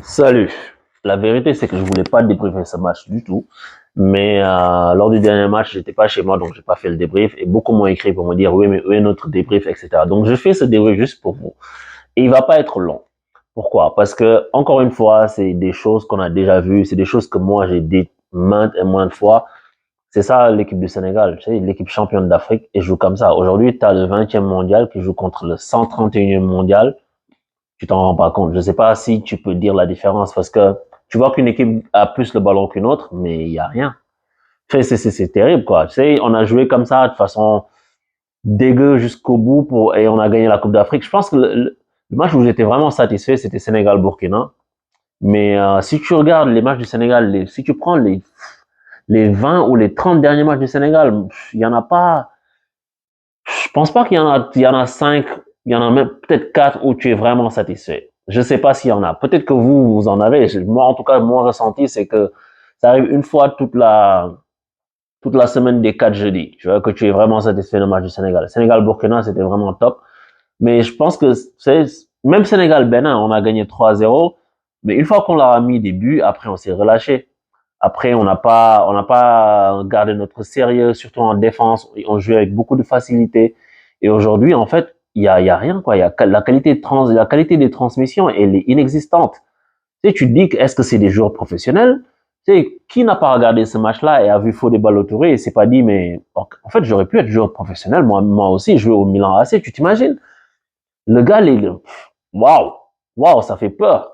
Salut. La vérité, c'est que je voulais pas débriefer ce match du tout. Mais lors du dernier match, j'étais pas chez moi, donc j'ai pas fait le débrief. Et beaucoup m'ont écrit pour me dire, oui, mais où est notre débrief, etc. Donc je fais ce débrief juste pour vous. Et il va pas être long. Pourquoi? Parce que, encore une fois, c'est des choses qu'on a déjà vues. C'est des choses que moi, j'ai dites maintes et maintes fois. C'est ça l'équipe du Sénégal, tu sais, l'équipe championne d'Afrique, et joue comme ça. Aujourd'hui, tu as le 20e mondial qui joue contre le 131e mondial. Tu t'en rends pas compte. Je sais pas si tu peux dire la différence parce que tu vois qu'une équipe a plus le ballon qu'une autre, mais il y a rien. C'est terrible, quoi. Tu sais, on a joué comme ça de façon dégueu jusqu'au bout et on a gagné la Coupe d'Afrique. Je pense que le match où j'étais vraiment satisfait, c'était Sénégal-Burkina. Mais si tu regardes les matchs du Sénégal, si tu prends les 20 ou les 30 derniers matchs du Sénégal, il y en a pas, je pense pas qu'il y en a 5, il y en a même peut-être 4 où tu es vraiment satisfait. Je sais pas s'il y en a. Peut-être que vous en avez. Moi, en tout cas, mon ressenti, c'est que ça arrive une fois toute la semaine des 4 jeudis. Tu vois, que tu es vraiment satisfait du match du Sénégal. Sénégal-Burkina, c'était vraiment top. Mais je pense que même Sénégal-Bénin, on a gagné 3-0. Mais une fois qu'on leur a mis des buts, après, on s'est relâché. Après, on n'a pas gardé notre sérieux, surtout en défense. On jouait avec beaucoup de facilité. Et aujourd'hui, en fait, il y a rien, quoi. La qualité des transmissions, elle est inexistante. Tu sais, tu te dis, est-ce que c'est des joueurs professionnels? Tu sais, qui n'a pas regardé ce match-là et a vu Fodé Ballo-Touré et s'est pas dit, mais, en fait, j'aurais pu être joueur professionnel. Moi aussi, jouer au Milan AC, tu t'imagines? Le gars, waouh, waouh, ça fait peur.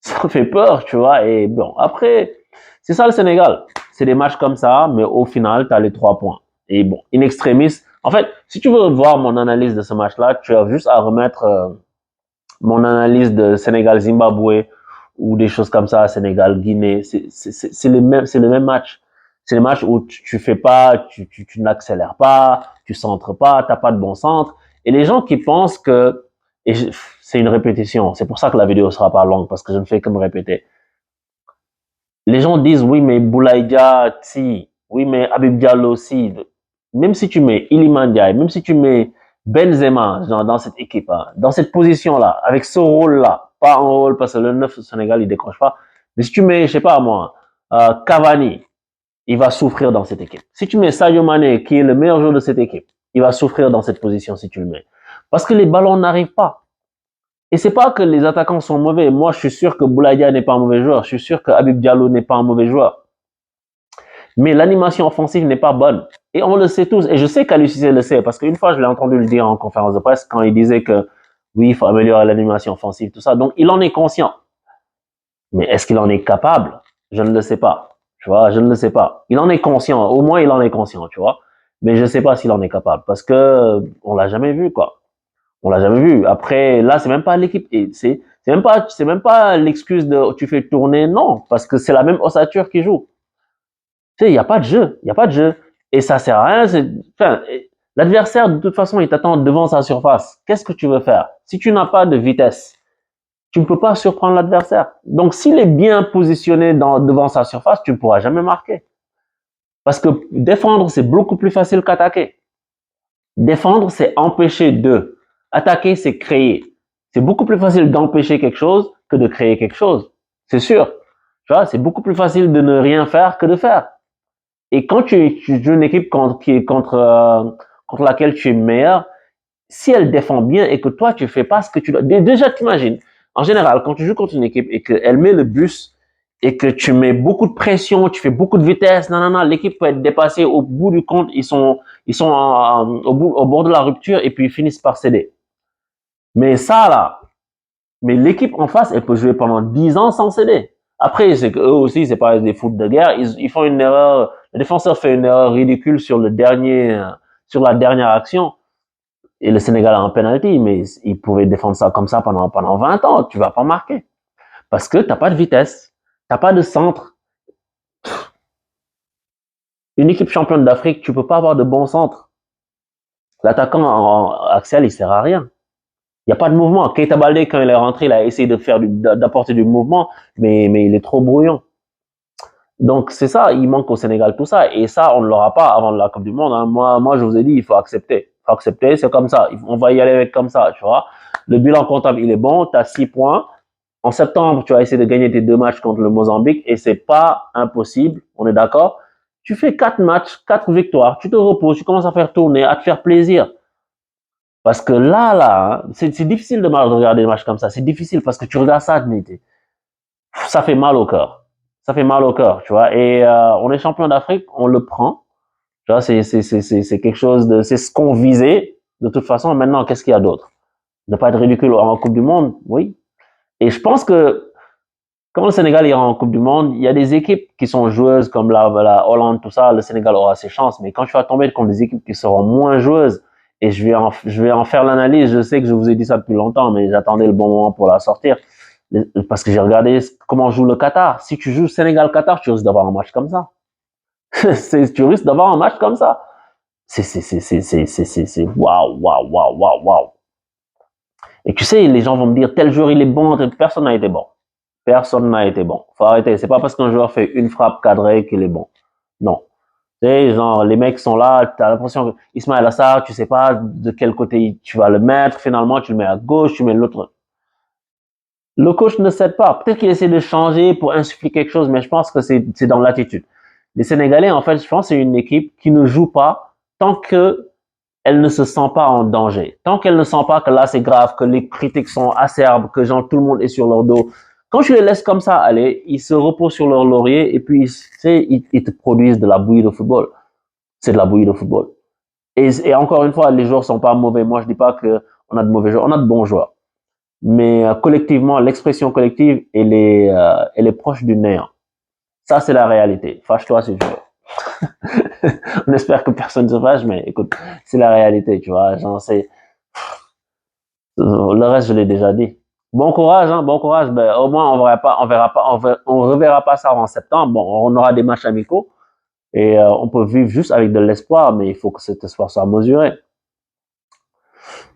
Ça fait peur, tu vois. Et bon, après, c'est ça le Sénégal. C'est des matchs comme ça, mais au final, tu as les 3 points. Et bon, in extremis. En fait, si tu veux voir mon analyse de ce match-là, tu as juste à remettre mon analyse de Sénégal-Zimbabwe ou des choses comme ça, Sénégal-Guinée. C'est le même match. C'est le match où tu fais pas, tu n'accélères pas, tu centres pas, t'as pas de bon centre. Et les gens qui pensent que, c'est une répétition, c'est pour ça que la vidéo sera pas longue, parce que je ne fais que me répéter. Les gens disent, oui, mais Boulaïdia, si, oui, mais Habib Diallo, si. Même si tu mets Iliman Ndiaye, même si tu mets Benzema dans cette équipe, hein, dans cette position-là, avec ce rôle-là, pas un rôle parce que le 9 au Sénégal, il décroche pas, mais si tu mets, je sais pas moi, Cavani, il va souffrir dans cette équipe. Si tu mets Sadio Mané, qui est le meilleur joueur de cette équipe, il va souffrir dans cette position si tu le mets. Parce que les ballons n'arrivent pas. Et c'est pas que les attaquants sont mauvais. Moi, je suis sûr que Boulaïdia n'est pas un mauvais joueur. Je suis sûr que Habib Diallo n'est pas un mauvais joueur. Mais l'animation offensive n'est pas bonne. Et on le sait tous. Et je sais qu'Aliou Cissé le sait, parce qu'une fois, je l'ai entendu le dire en conférence de presse quand il disait que oui, il faut améliorer l'animation offensive, tout ça. Donc, il en est conscient. Mais est-ce qu'il en est capable? Je ne le sais pas. Tu vois, je ne le sais pas. Il en est conscient. Au moins, il en est conscient, tu vois. Mais je ne sais pas s'il en est capable. Parce que on l'a jamais vu, quoi. On l'a jamais vu. Après, là, c'est même pas l'équipe. C'est même pas l'excuse de tu fais tourner. Non. Parce que c'est la même ossature qui joue. Tu sais, il n'y a pas de jeu. Il n'y a pas de jeu. Et ça sert à rien. Enfin, l'adversaire, de toute façon, il t'attend devant sa surface. Qu'est-ce que tu veux faire? Si tu n'as pas de vitesse, tu ne peux pas surprendre l'adversaire. Donc, s'il est bien positionné devant sa surface, tu ne pourras jamais marquer. Parce que défendre, c'est beaucoup plus facile qu'attaquer. Défendre, c'est empêcher de. Attaquer, c'est créer. C'est beaucoup plus facile d'empêcher quelque chose que de créer quelque chose. C'est sûr. Tu vois, c'est beaucoup plus facile de ne rien faire que de faire. Et quand tu joues une équipe contre laquelle tu es meilleur, si elle défend bien et que toi, tu fais pas ce que tu dois... Déjà, t'imagines, en général, quand tu joues contre une équipe et qu'elle met le bus et que tu mets beaucoup de pression, tu fais beaucoup de vitesse, non, l'équipe peut être dépassée au bout du compte, ils sont au bord de la rupture et puis ils finissent par céder. Mais ça, là, mais l'équipe en face, elle peut jouer pendant 10 ans sans céder. Après, c'est qu'eux aussi, c'est pas des foot de guerre. Ils font une erreur. Le défenseur fait une erreur ridicule sur sur la dernière action. Et le Sénégal a un penalty, mais il pouvait défendre ça comme ça pendant 20 ans. Tu vas pas marquer. Parce que t'as pas de vitesse. T'as pas de centre. Une équipe championne d'Afrique, tu peux pas avoir de bon centre. L'attaquant Axel, il sert à rien. Il n'y a pas de mouvement. Keita Baldé, quand il est rentré, il a essayé d'apporter du mouvement, mais il est trop brouillon. Donc, c'est ça, il manque au Sénégal tout ça. Et ça, on ne l'aura pas avant la Coupe du Monde. Hein. Moi, je vous ai dit, il faut accepter. Il faut accepter, c'est comme ça. On va y aller avec comme ça, tu vois. Le bilan comptable, il est bon. Tu as 6 points. En septembre, tu vas essayer de gagner tes 2 matchs contre le Mozambique et c'est pas impossible, on est d'accord. Tu fais 4 matchs, 4 victoires, tu te reposes, tu commences à faire tourner, à te faire plaisir. Parce que là, hein, c'est difficile de regarder des matchs comme ça. C'est difficile parce que tu regardes ça, mais ça fait mal au cœur. Ça fait mal au cœur, tu vois. Et on est champion d'Afrique, on le prend. Tu vois, c'est quelque chose de, c'est ce qu'on visait. De toute façon, maintenant, qu'est-ce qu'il y a d'autre? Ne pas être ridicule en Coupe du Monde, oui. Et je pense que quand le Sénégal ira en Coupe du Monde, il y a des équipes qui sont joueuses comme la Hollande, tout ça, le Sénégal aura ses chances. Mais quand tu vas tomber contre des équipes qui seront moins joueuses, et je vais en faire l'analyse, je sais que je vous ai dit ça depuis longtemps, mais j'attendais le bon moment pour la sortir. Parce que j'ai regardé comment joue le Qatar. Si tu joues Sénégal-Qatar, tu risques d'avoir un match comme ça. Tu risques d'avoir un match comme ça. C'est waouh, waouh, waouh, waouh, waouh. Et tu sais, les gens vont me dire, tel joueur il est bon, personne n'a été bon. Personne n'a été bon. Faut arrêter. C'est pas parce qu'un joueur fait une frappe cadrée qu'il est bon. Non. Tu sais, genre, les mecs sont là, t'as l'impression que Ismaël Assar, tu sais pas de quel côté tu vas le mettre. Finalement, tu le mets à gauche, tu mets l'autre. Le coach ne cède pas. Peut-être qu'il essaie de changer pour insuffler quelque chose, mais je pense que c'est dans l'attitude. Les Sénégalais, en fait, je pense que c'est une équipe qui ne joue pas tant que elle ne se sent pas en danger. Tant qu'elle ne sent pas que là c'est grave, que les critiques sont acerbes, que genre tout le monde est sur leur dos. Quand tu les laisses comme ça aller, ils se reposent sur leur laurier et puis tu sais, ils te produisent de la bouillie de football. C'est de la bouillie de football. Et encore une fois, les joueurs sont pas mauvais. Moi, je dis pas que on a de mauvais joueurs, on a de bons joueurs. Mais collectivement, l'expression collective, elle est proche du néant. Ça, c'est la réalité. Fâche-toi si tu veux. On espère que personne ne se fâche, mais écoute, c'est la réalité, tu vois. Genre, le reste, je l'ai déjà dit. Bon courage, hein, bon courage. Ben, au moins, on reverra pas ça en septembre. Bon, on aura des matchs amicaux et on peut vivre juste avec de l'espoir, mais il faut que cet espoir soit mesuré.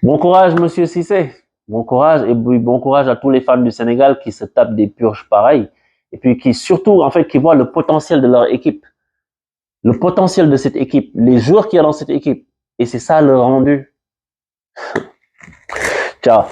Bon courage, monsieur Cissé. Bon courage et bon courage à tous les fans du Sénégal qui se tapent des purges pareilles et puis qui surtout, en fait, qui voient le potentiel de leur équipe, le potentiel de cette équipe, les joueurs qu'il y a dans cette équipe. Et c'est ça le rendu. Ciao.